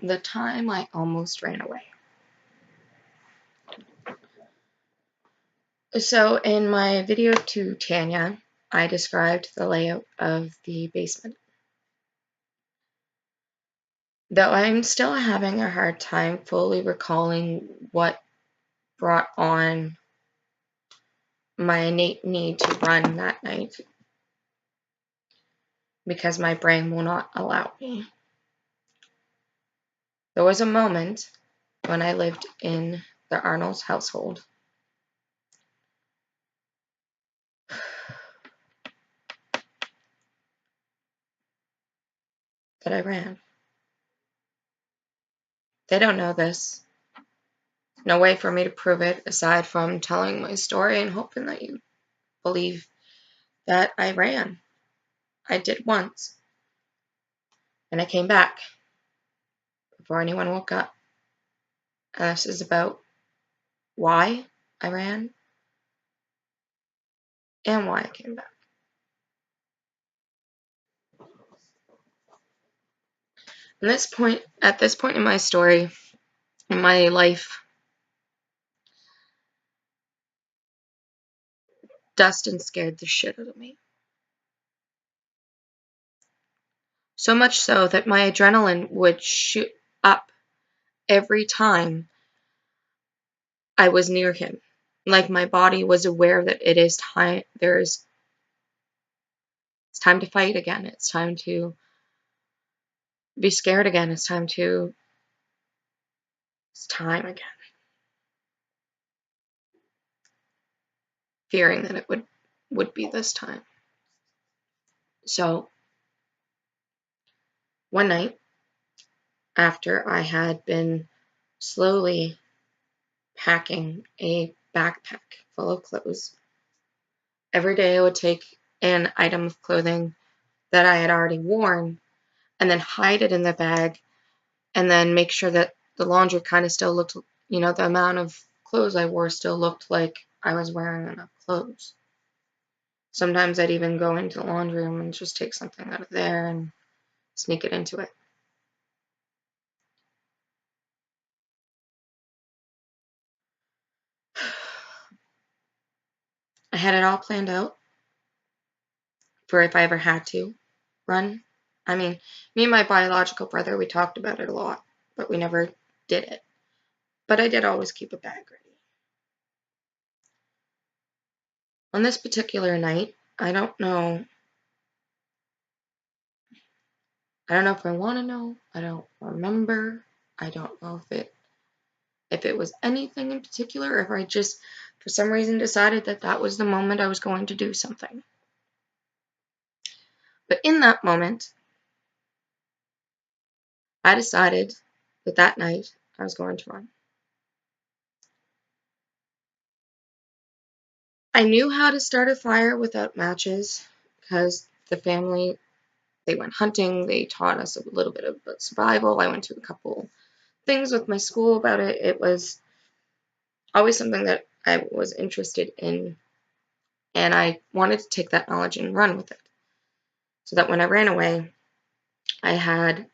The time I almost ran away. So in my video to Tanya, I described the layout of the basement. Though I'm still having a hard time fully recalling what brought on my innate need to run that night, because my brain will not allow me. There was a moment when I lived in the Arnold's household that I ran. They don't know this. No way for me to prove it aside from telling my story and hoping that you believe that I ran. I did once. And I came back before anyone woke up. And this is about why I ran and why I came back. At this point in my story, in my life, Dustin scared the shit out of me. So much so that my adrenaline would shoot up every time I was near him. Like my body was aware that it is time, it's time to fight again. It's time to be scared again. It's time again. Fearing that it would be this time. So one night, after I had been slowly packing a backpack full of clothes, every day I would take an item of clothing that I had already worn and then hide it in the bag and then make sure that the laundry kind of still looked, the amount of clothes I wore still looked like I was wearing enough clothes. Sometimes I'd even go into the laundry room and just take something out of there and sneak it into it. I had it all planned out for if I ever had to run. I mean, me and my biological brother, we talked about it a lot, but we never did it. But I did always keep a bag ready. On this particular night, I don't know if I want to know. I don't remember. I don't know if it was anything in particular, or if I just, for some reason, decided that that was the moment I was going to do something. But in that moment, I decided that that night I was going to run. I knew how to start a fire without matches because the family, they went hunting. They taught us a little bit about survival. I went to a couple things with my school about it. It was always something that I was interested in, and I wanted to take that knowledge and run with it. So that when I ran away, I had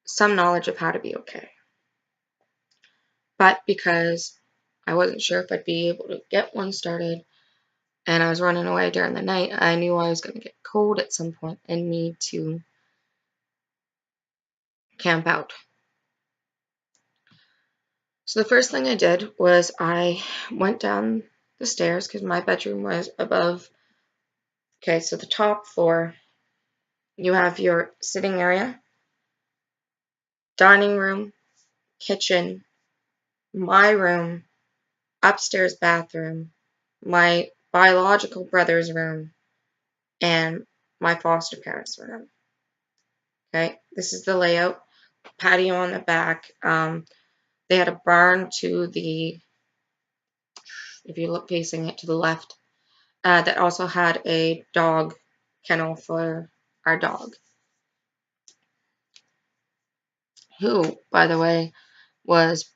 some knowledge of how to be okay. But because I wasn't sure if I'd be able to get one started, and I was running away during the night, I knew I was going to get cold at some point and need to camp out. So the first thing I did was I went down the stairs because my bedroom was above. Okay, so the top floor, you have your sitting area, dining room, kitchen, my room, upstairs bathroom, my biological brother's room, and my foster parents' room. Okay, this is the layout. Patio on the back. They had a barn to the, if you look facing it to the left, that also had a dog kennel for our dog, who, by the way, was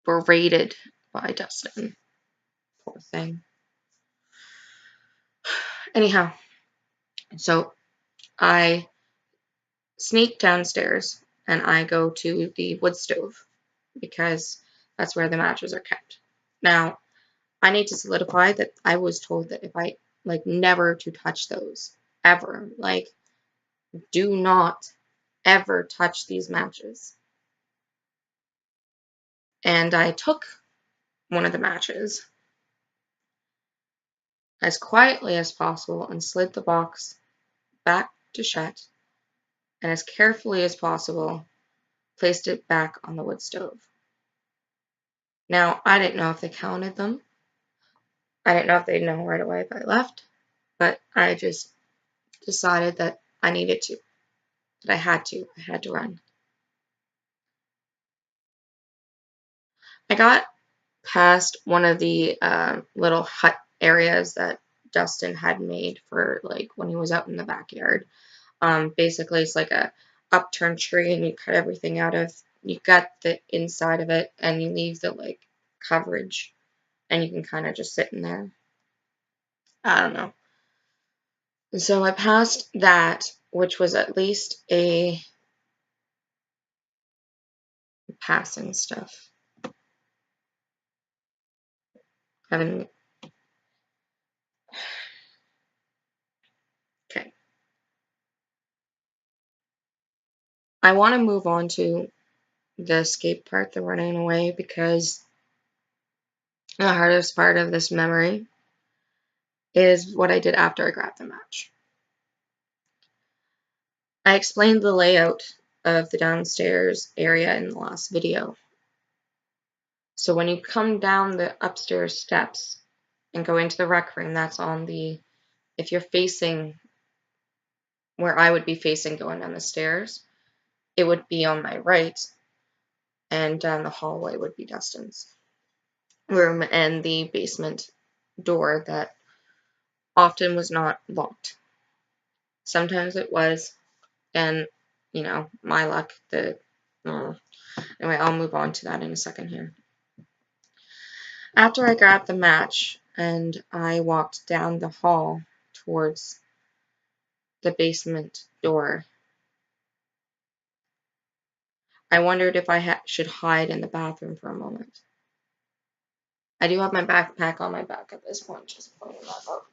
berated by Dustin. Poor thing. Anyhow, so I sneaked downstairs and I go to the wood stove because that's where the matches are kept. Now, I need to solidify that I was told that if I like never to touch those ever. Like, do not ever touch these matches. And I took one of the matches as quietly as possible and slid the box back to shut, and as carefully as possible placed it back on the wood stove. Now, I didn't know if they counted them. I didn't know if they'd know right away if I left, but I just decided that I needed to, that I had to. I had to run. I got past one of the little hut areas that Dustin had made for like when he was out in the backyard. Basically, it's like a upturned tree, and you cut everything out of. You got the inside of it, and you leave the like coverage, and you can kind of just sit in there. I don't know. So I passed that, which was at least a passing stuff. Having okay. I want to move on to the escape part, the running away, because the hardest part of this memory is what I did after I grabbed the match. I explained the layout of the downstairs area in the last video. So when you come down the upstairs steps and go into the rec room, that's on the, if you're facing where I would be facing going down the stairs, it would be on my right, and down the hallway would be Dustin's room and the basement door that often was not locked. Sometimes it was, and my luck, anyway, I'll move on to that in a second here. After I grabbed the match and I walked down the hall towards the basement door, I wondered if I should hide in the bathroom for a moment. I do have my backpack on my back at this point, just pointing that out.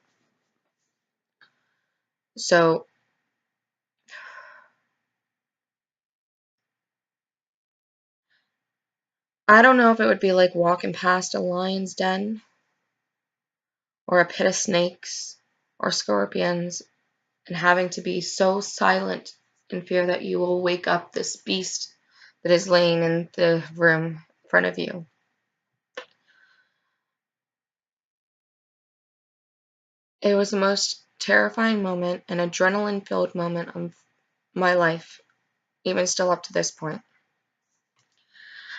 So I don't know if it would be like walking past a lion's den or a pit of snakes or scorpions and having to be so silent in fear that you will wake up this beast that is laying in the room in front of you. It was the most terrifying moment and adrenaline-filled moment of my life, even still up to this point.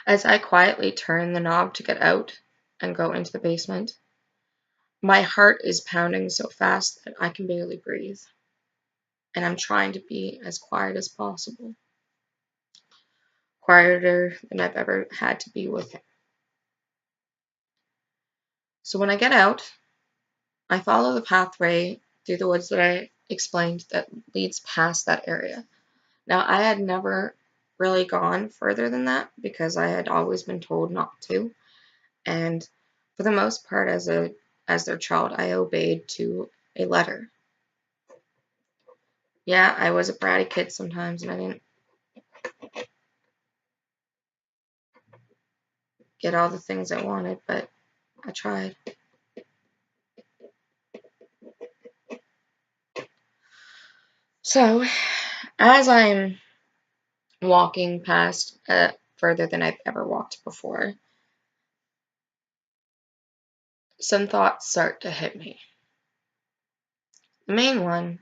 As I quietly turn the knob to get out and go into the basement, my heart is pounding so fast that I can barely breathe, and I'm trying to be as quiet as possible, quieter than I've ever had to be with him. So when I get out, I follow the pathway through the woods that I explained that leads past that area. Now, I had never really gone further than that because I had always been told not to, and for the most part, as their child, I obeyed to a letter. Yeah, I was a bratty kid sometimes, and I didn't get all the things I wanted, but I tried. So, as I'm walking past further than I've ever walked before, some thoughts start to hit me. The main one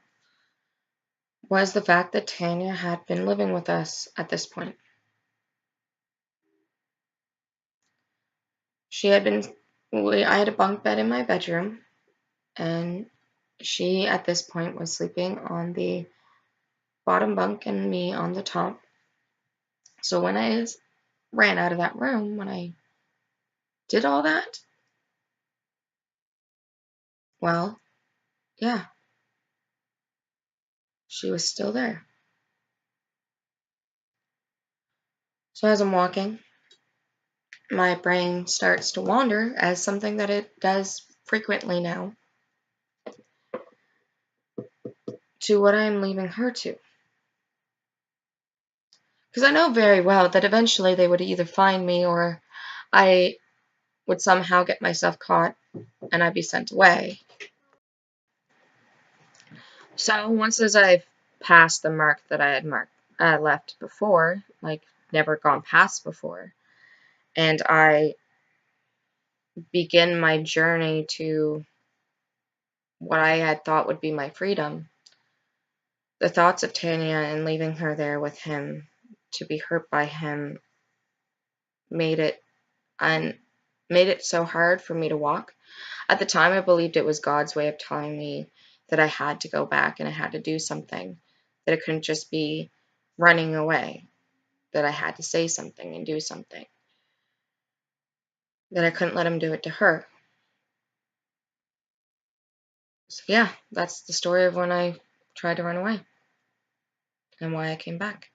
was the fact that Tanya had been living with us at this point. I had a bunk bed in my bedroom, and she at this point was sleeping on the bottom bunk and me on the top. So when I ran out of that room, when I did all that, well, yeah, she was still there. So as I'm walking, my brain starts to wander, as something that it does frequently now, to what I'm leaving her to. Because I know very well that eventually they would either find me, or I would somehow get myself caught and I'd be sent away. So once as I've passed the mark that I had left before, like never gone past before, and I begin my journey to what I had thought would be my freedom, the thoughts of Tanya and leaving her there with him to be hurt by him made it made it so hard for me to walk. At the time, I believed it was God's way of telling me that I had to go back and I had to do something, that it couldn't just be running away, that I had to say something and do something, that I couldn't let him do it to her. So yeah, that's the story of when I tried to run away and why I came back.